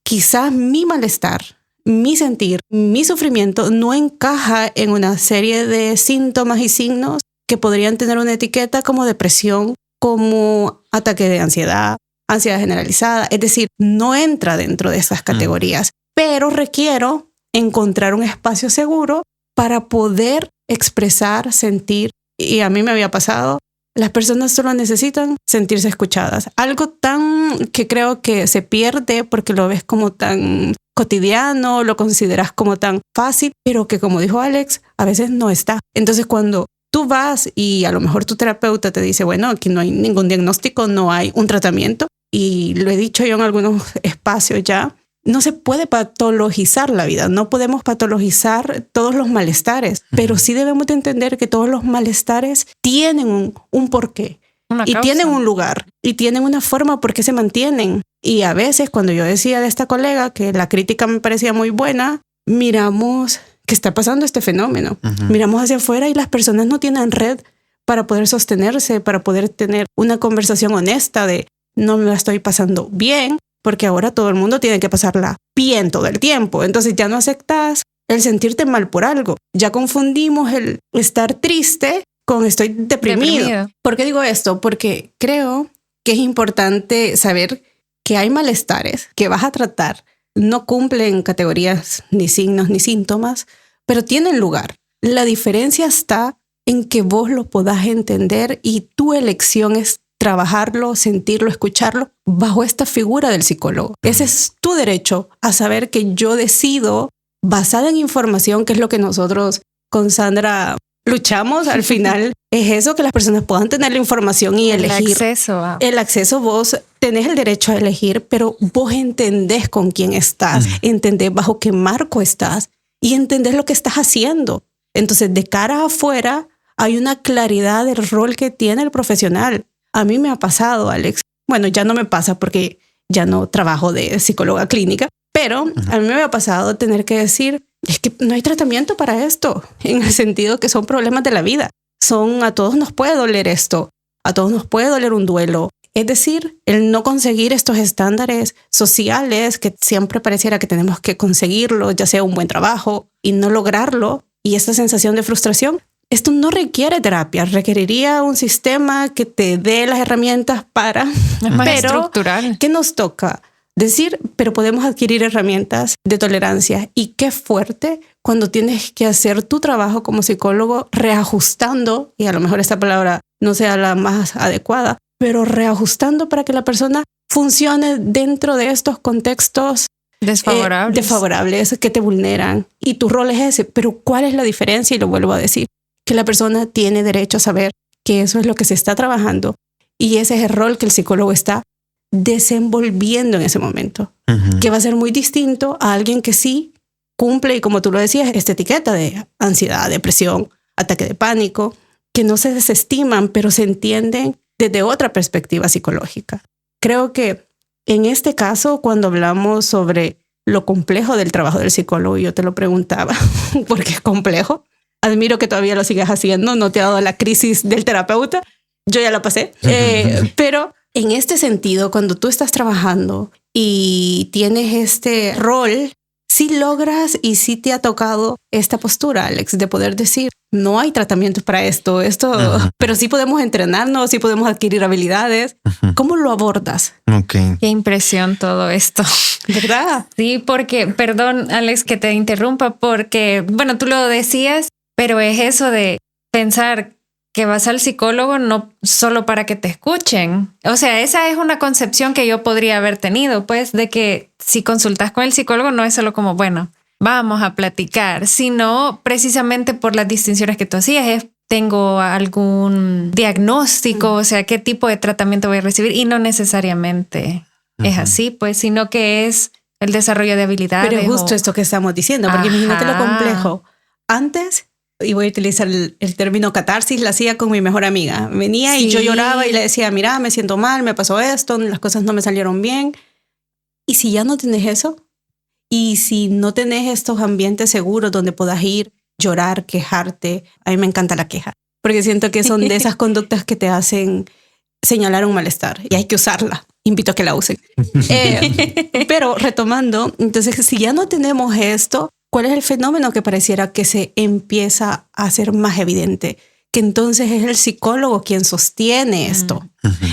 quizás mi malestar, mi sentir, mi sufrimiento no encaja en una serie de síntomas y signos que podrían tener una etiqueta como depresión, como ataque de ansiedad generalizada. Es decir, no entra dentro de esas categorías, pero requiero encontrar un espacio seguro para poder expresar, sentir. Y a mí me había pasado, las personas solo necesitan sentirse escuchadas. Algo tan que creo que se pierde porque lo ves como tan cotidiano, lo consideras como tan fácil, pero que, como dijo Alex, a veces no está. Entonces, cuando tú vas y a lo mejor tu terapeuta te dice, bueno, aquí no hay ningún diagnóstico, no hay un tratamiento, y lo he dicho yo en algunos espacios ya, no se puede patologizar la vida, no podemos patologizar todos los malestares, pero sí debemos de entender que todos los malestares tienen un porqué, y tienen un lugar, y tienen una forma por qué se mantienen. Y a veces, cuando yo decía de esta colega que la crítica me parecía muy buena, miramos que está pasando este fenómeno. Miramos hacia afuera y las personas no tienen red para poder sostenerse, para poder tener una conversación honesta de no me la estoy pasando bien, porque ahora todo el mundo tiene que pasarla bien todo el tiempo. Entonces ya no aceptas el sentirte mal por algo. Ya confundimos el estar triste con estoy deprimido. ¿Por qué digo esto? Porque creo que es importante saber que hay malestares que vas a tratar. No cumplen categorías, ni signos, ni síntomas, pero tienen lugar. La diferencia está en que vos lo podás entender y tu elección es trabajarlo, sentirlo, escucharlo bajo esta figura del psicólogo. Ese es tu derecho a saber que yo decido, basada en información, que es lo que nosotros con Sandra luchamos al final, es eso, que las personas puedan tener la información y elegir. El acceso, vos tenés el derecho a elegir, pero vos entendés con quién estás, entendés bajo qué marco estás y entendés lo que estás haciendo. Entonces, de cara afuera, hay una claridad del rol que tiene el profesional. A mí me ha pasado, Alex. Bueno, ya no me pasa porque ya no trabajo de psicóloga clínica, pero a mí me ha pasado tener que decir, es que no hay tratamiento para esto, en el sentido que son problemas de la vida. A todos nos puede doler esto, a todos nos puede doler un duelo. Es decir, el no conseguir estos estándares sociales que siempre pareciera que tenemos que conseguirlo, ya sea un buen trabajo, y no lograrlo, y esta sensación de frustración, esto no requiere terapia, requeriría un sistema que te dé las herramientas para... Es más estructural. ¿Qué nos toca? Decir, pero podemos adquirir herramientas de tolerancia. Y qué fuerte cuando tienes que hacer tu trabajo como psicólogo reajustando, y a lo mejor esta palabra no sea la más adecuada, pero reajustando para que la persona funcione dentro de estos contextos desfavorables que te vulneran. Y tu rol es ese. Pero ¿cuál es la diferencia? Y lo vuelvo a decir, que la persona tiene derecho a saber que eso es lo que se está trabajando y ese es el rol que el psicólogo está desenvolviendo en ese momento, que va a ser muy distinto a alguien que sí cumple, y como tú lo decías, esta etiqueta de ansiedad, depresión, ataque de pánico, que no se desestiman, pero se entienden desde otra perspectiva psicológica. Creo que en este caso, cuando hablamos sobre lo complejo del trabajo del psicólogo, yo te lo preguntaba, porque es complejo. Admiro que todavía lo sigas haciendo, no te ha dado la crisis del terapeuta, yo ya la pasé, pero en este sentido, cuando tú estás trabajando y tienes este rol, sí logras y sí te ha tocado esta postura, Alex, de poder decir, no hay tratamientos para esto, pero sí podemos entrenarnos, sí podemos adquirir habilidades. ¿Cómo lo abordas? Okay. Qué impresión todo esto. ¿Verdad? Sí, porque, perdón, Alex, que te interrumpa, porque, bueno, tú lo decías, pero es eso de pensar que vas al psicólogo no solo para que te escuchen. O sea, esa es una concepción que yo podría haber tenido, pues, de que si consultas con el psicólogo no es solo como, bueno, vamos a platicar, sino precisamente por las distinciones que tú hacías, es tengo algún diagnóstico, o sea, qué tipo de tratamiento voy a recibir, y no necesariamente es así, pues, sino que es el desarrollo de habilidades. Pero justo esto que estamos diciendo, porque imagínate lo complejo. Antes, y voy a utilizar el término catarsis, la hacía con mi mejor amiga. Venía y yo lloraba y le decía, mira, me siento mal, me pasó esto, las cosas no me salieron bien. Y si ya no tenés eso, y si no tenés estos ambientes seguros donde puedas ir, llorar, quejarte, a mí me encanta la queja, porque siento que son de esas conductas que te hacen señalar un malestar y hay que usarla. Invito a que la usen. Pero retomando, entonces, si ya no tenemos esto, ¿cuál es el fenómeno que pareciera que se empieza a hacer más evidente? Que entonces es el psicólogo quien sostiene esto.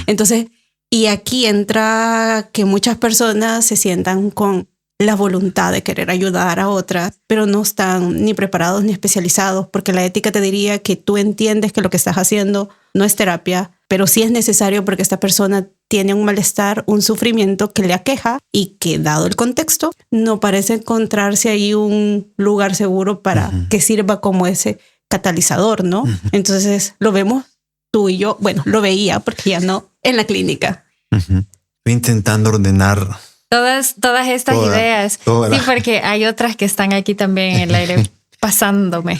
Entonces, y aquí entra que muchas personas se sientan con la voluntad de querer ayudar a otras, pero no están ni preparados ni especializados, porque la ética te diría que tú entiendes que lo que estás haciendo no es terapia, pero sí es necesario porque esta persona tiene un malestar, un sufrimiento que le aqueja y que, dado el contexto, no parece encontrarse ahí un lugar seguro para que sirva como ese catalizador, ¿no? Entonces lo vemos tú y yo, bueno, lo veía porque ya no, en la clínica. Estoy intentando ordenar todas estas ideas. Sí, porque hay otras que están aquí también en el aire pasándome.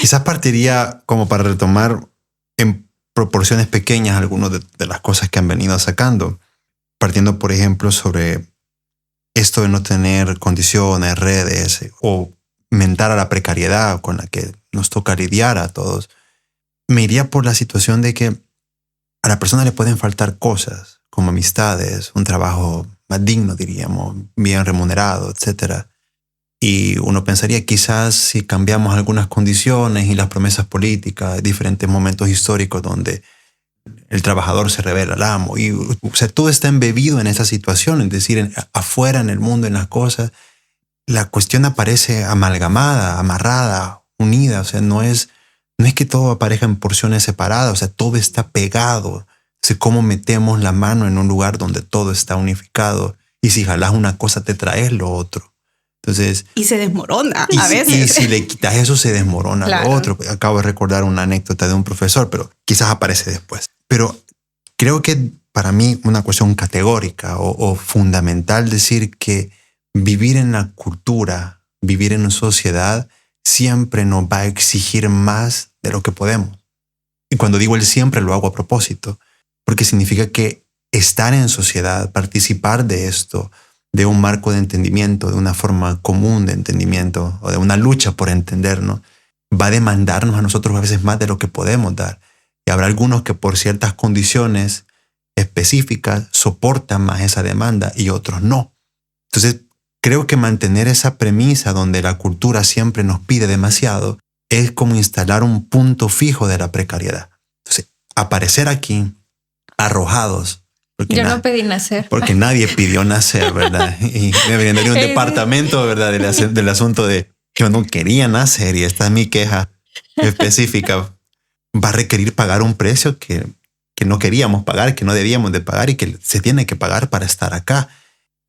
Quizás partiría como para retomar en proporciones pequeñas algunas de las cosas que han venido sacando. Partiendo, por ejemplo, sobre esto de no tener condiciones, redes o mentar a la precariedad con la que nos toca lidiar a todos. Me iría por la situación de que a la persona le pueden faltar cosas como amistades, un trabajo más digno, diríamos, bien remunerado, etc. Y uno pensaría quizás si cambiamos algunas condiciones y las promesas políticas, diferentes momentos históricos donde el trabajador se revela al amo. Y, o sea, todo está embebido en esa situación, es decir, afuera, en el mundo, en las cosas. La cuestión aparece amalgamada, amarrada, unida. O sea, no es que todo aparezca en porciones separadas. O sea, todo está pegado. O sea, cómo metemos la mano en un lugar donde todo está unificado. Y si jalás una cosa, te traes lo otro. Entonces, y se desmorona a veces. Y si le quitas eso, se desmorona lo otro. Acabo de recordar una anécdota de un profesor, pero quizás aparece después. Pero creo que para mí una cuestión categórica o fundamental decir que vivir en la cultura, vivir en una sociedad, siempre nos va a exigir más de lo que podemos. Y cuando digo el siempre, lo hago a propósito, porque significa que estar en sociedad, participar de esto, de un marco de entendimiento, de una forma común de entendimiento o de una lucha por entendernos, va a demandarnos a nosotros a veces más de lo que podemos dar. Y habrá algunos que por ciertas condiciones específicas soportan más esa demanda y otros no. Entonces, creo que mantener esa premisa donde la cultura siempre nos pide demasiado es como instalar un punto fijo de la precariedad. Entonces, aparecer aquí arrojados. Yo no pedí nacer. Porque nadie pidió nacer, ¿verdad? Y me vendría un departamento, ¿verdad? Del asunto de yo no quería nacer y esta es mi queja específica. Va a requerir pagar un precio que no queríamos pagar, que no debíamos de pagar y que se tiene que pagar para estar acá.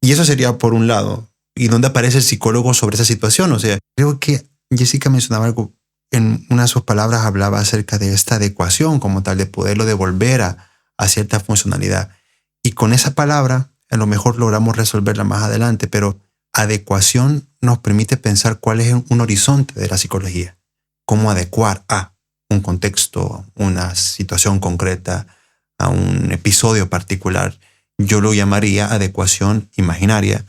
Y eso sería por un lado. ¿Y dónde aparece el psicólogo sobre esa situación? O sea, creo que Jessica mencionaba algo, en una de sus palabras hablaba acerca de esta adecuación como tal, de poderlo devolver a cierta funcionalidad. Y con esa palabra, a lo mejor logramos resolverla más adelante, pero adecuación nos permite pensar cuál es un horizonte de la psicología. Cómo adecuar a un contexto, una situación concreta, a un episodio particular. Yo lo llamaría adecuación imaginaria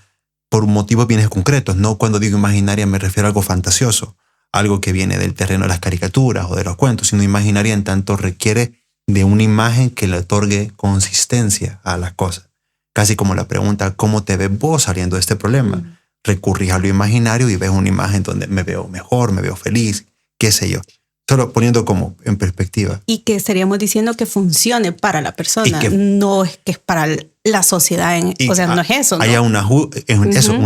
por motivos bien concretos. No cuando digo imaginaria me refiero a algo fantasioso, algo que viene del terreno de las caricaturas o de los cuentos, sino imaginaria en tanto requiere de una imagen que le otorgue consistencia a las cosas. Casi como la pregunta, ¿cómo te ves vos saliendo de este problema? Recurrís a lo imaginario y ves una imagen donde me veo mejor, me veo feliz, qué sé yo. Solo poniendo como en perspectiva. Y que estaríamos diciendo que funcione para la persona, no es que es para la sociedad. O sea, no es eso, ¿no? Haya un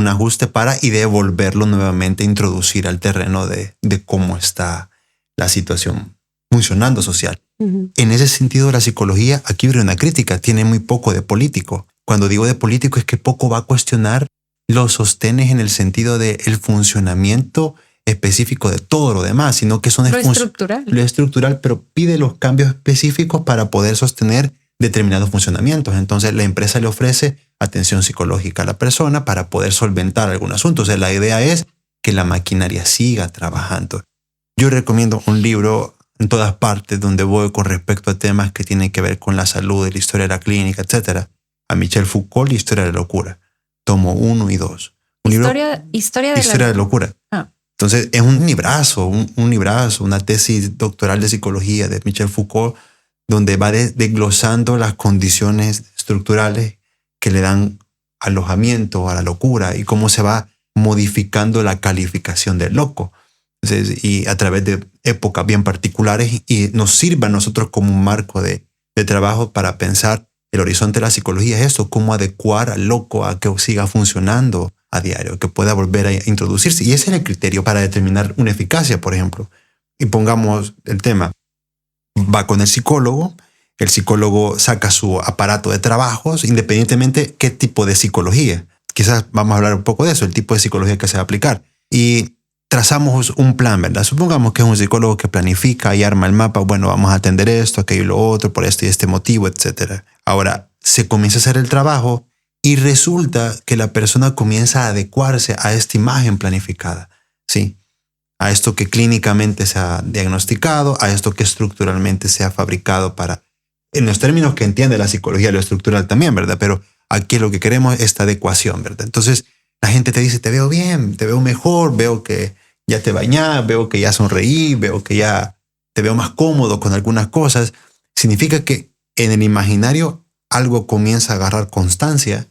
ajuste para y devolverlo nuevamente, introducir al terreno de cómo está la situación funcionando social. En ese sentido, la psicología, aquí viene una crítica, tiene muy poco de político. Cuando digo de político es que poco va a cuestionar los sostenes en el sentido del funcionamiento específico de todo lo demás, sino que son lo estructural. Lo estructural, pero pide los cambios específicos para poder sostener determinados funcionamientos. Entonces la empresa le ofrece atención psicológica a la persona para poder solventar algún asunto. O sea, la idea es que la maquinaria siga trabajando. Yo recomiendo un libro en todas partes donde voy con respecto a temas que tienen que ver con la salud, la historia de la clínica, etc. A Michel Foucault, La historia de la locura. Tomo 1 y 2. Historia de la locura. Ah. Entonces es un librazo, una tesis doctoral de psicología de Michel Foucault, donde va desglosando las condiciones estructurales que le dan alojamiento a la locura y cómo se va modificando la calificación del loco. Entonces, y a través de épocas bien particulares, y nos sirve a nosotros como un marco de trabajo para pensar el horizonte de la psicología es eso, cómo adecuar al loco a que siga funcionando a diario, que pueda volver a introducirse. Y ese es el criterio para determinar una eficacia, por ejemplo. Y pongamos el tema, va con el psicólogo saca su aparato de trabajos, independientemente qué tipo de psicología. Quizás vamos a hablar un poco de eso, el tipo de psicología que se va a aplicar. Y trazamos un plan, ¿verdad? Supongamos que es un psicólogo que planifica y arma el mapa. Bueno, vamos a atender esto, aquello y lo otro, por este y este motivo, etc. Ahora, se comienza a hacer el trabajo y resulta que la persona comienza a adecuarse a esta imagen planificada, ¿sí? A esto que clínicamente se ha diagnosticado, a esto que estructuralmente se ha fabricado para, en los términos que entiende la psicología, lo estructural también, ¿verdad? Pero aquí lo que queremos es esta adecuación, ¿verdad? Entonces, la gente te dice, te veo bien, te veo mejor, veo que ya te bañás, veo que ya sonreí, veo que ya te veo más cómodo con algunas cosas. Significa que en el imaginario algo comienza a agarrar constancia.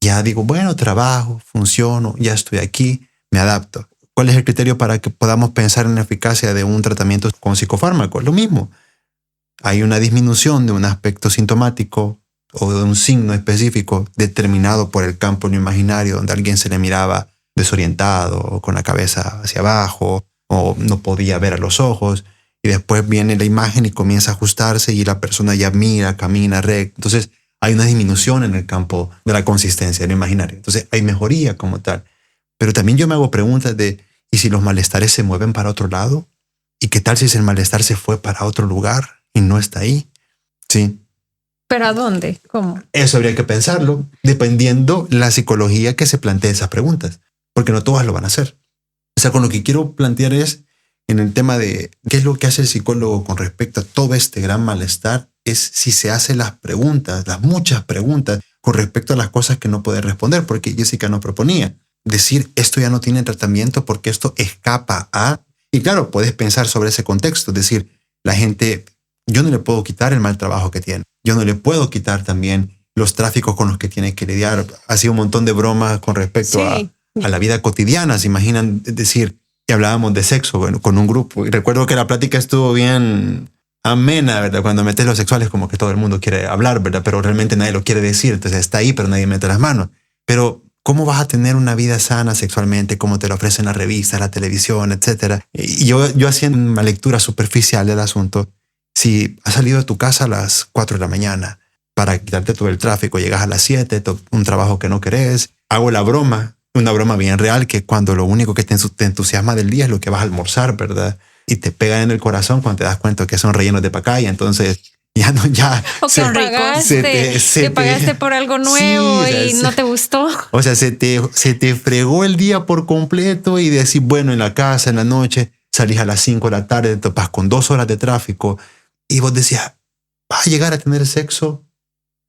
Ya digo, bueno, trabajo, funciono, ya estoy aquí, me adapto. ¿Cuál es el criterio para que podamos pensar en la eficacia de un tratamiento con psicofármacos? Lo mismo. Hay una disminución de un aspecto sintomático o de un signo específico determinado por el campo en lo imaginario, donde alguien se le miraba desorientado o con la cabeza hacia abajo o no podía ver a los ojos. Y después viene la imagen y comienza a ajustarse y la persona ya mira, camina recto. Entonces hay una disminución en el campo de la consistencia del imaginario. Entonces hay mejoría como tal. Pero también yo me hago preguntas de, ¿y si los malestares se mueven para otro lado? ¿Y qué tal si el malestar se fue para otro lugar y no está ahí? Sí. ¿Pero a dónde? ¿Cómo? Eso habría que pensarlo, dependiendo la psicología que se plantee esas preguntas, porque no todas lo van a hacer. O sea, con lo que quiero plantear es, en el tema de qué es lo que hace el psicólogo con respecto a todo este gran malestar, es si se hace las preguntas, las muchas preguntas, con respecto a las cosas que no puede responder, porque Jessica nos proponía decir, esto ya no tiene tratamiento porque esto escapa a... Y claro, puedes pensar sobre ese contexto, es decir, la gente, yo no le puedo quitar el mal trabajo que tiene, yo no le puedo quitar también los tráficos con los que tiene que lidiar. Ha sido un montón de bromas con respecto a la vida cotidiana. Se imaginan, es decir, que hablábamos de sexo, bueno, con un grupo. Y recuerdo que la plática estuvo bien amena, ¿verdad? Cuando metes lo sexual es como que todo el mundo quiere hablar, ¿verdad? Pero realmente nadie lo quiere decir. Entonces está ahí, pero nadie mete las manos. Pero ¿cómo vas a tener una vida sana sexualmente como te lo ofrecen las revistas, la televisión, etcétera? Y yo haciendo una lectura superficial del asunto, si has salido de tu casa a las 4 de la mañana para quitarte todo el tráfico, llegas a las 7, un trabajo que no querés, hago la broma, una broma bien real, que cuando lo único que te entusiasma del día es lo que vas a almorzar, ¿verdad? Y te pegan en el corazón cuando te das cuenta que son rellenos de pacaya, entonces ya no, ya... O que te pagaste por algo nuevo y no te gustó. O sea, se te fregó el día por completo y decís, bueno, en la casa, en la noche, salís a las 5 de la tarde, te topas con 2 horas de tráfico y vos decías, ¿vas a llegar a tener sexo?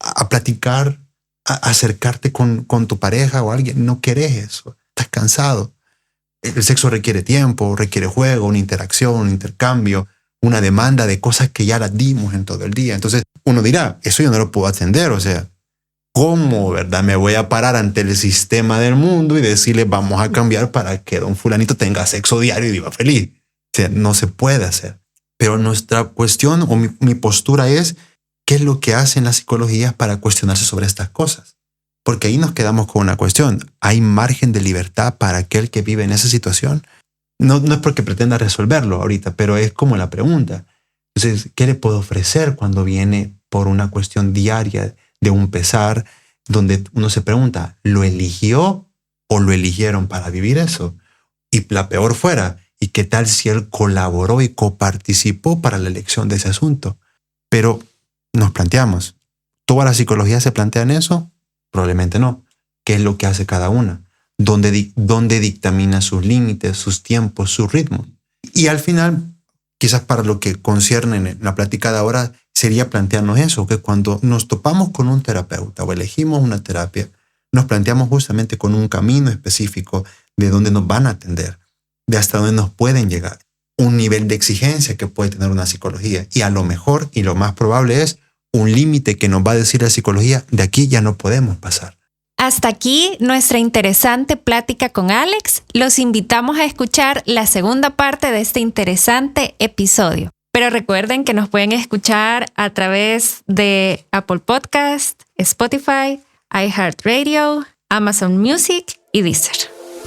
A platicar, a acercarte con tu pareja o alguien? No querés eso, estás cansado. El sexo requiere tiempo, requiere juego, una interacción, un intercambio, una demanda de cosas que ya las dimos en todo el día. Entonces uno dirá, eso yo no lo puedo atender, o sea, ¿cómo, verdad? Me voy a parar ante el sistema del mundo y decirle vamos a cambiar para que don fulanito tenga sexo diario y viva feliz. O sea, no se puede hacer. Pero nuestra cuestión o mi postura es, ¿qué es lo que hacen las psicologías para cuestionarse sobre estas cosas? Porque ahí nos quedamos con una cuestión. ¿Hay margen de libertad para aquel que vive en esa situación? No es porque pretenda resolverlo ahorita, pero es como la pregunta. Entonces, ¿qué le puedo ofrecer cuando viene por una cuestión diaria de un pesar donde uno se pregunta, ¿lo eligió o lo eligieron para vivir eso? Y la peor fuera, ¿y qué tal si él colaboró y coparticipó para la elección de ese asunto? Pero nos planteamos, ¿todas las psicologías se plantean eso? Probablemente no. ¿Qué es lo que hace cada una? ¿Dónde dictamina sus límites, sus tiempos, sus ritmos? Y al final, quizás para lo que concierne en la plática de ahora, sería plantearnos eso, que cuando nos topamos con un terapeuta o elegimos una terapia, nos planteamos justamente con un camino específico de dónde nos van a atender, de hasta dónde nos pueden llegar, un nivel de exigencia que puede tener una psicología. Y a lo mejor, y lo más probable es, un límite que nos va a decir la psicología, de aquí ya no podemos pasar. Hasta aquí nuestra interesante plática con Alex. Los invitamos a escuchar la segunda parte de este interesante episodio. Pero recuerden que nos pueden escuchar a través de Apple Podcast, Spotify, iHeartRadio, Amazon Music y Deezer.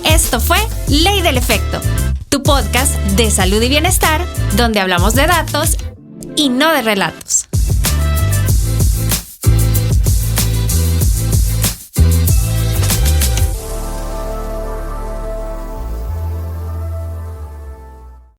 Esto fue Ley del Efecto, tu podcast de salud y bienestar, donde hablamos de datos y no de relatos.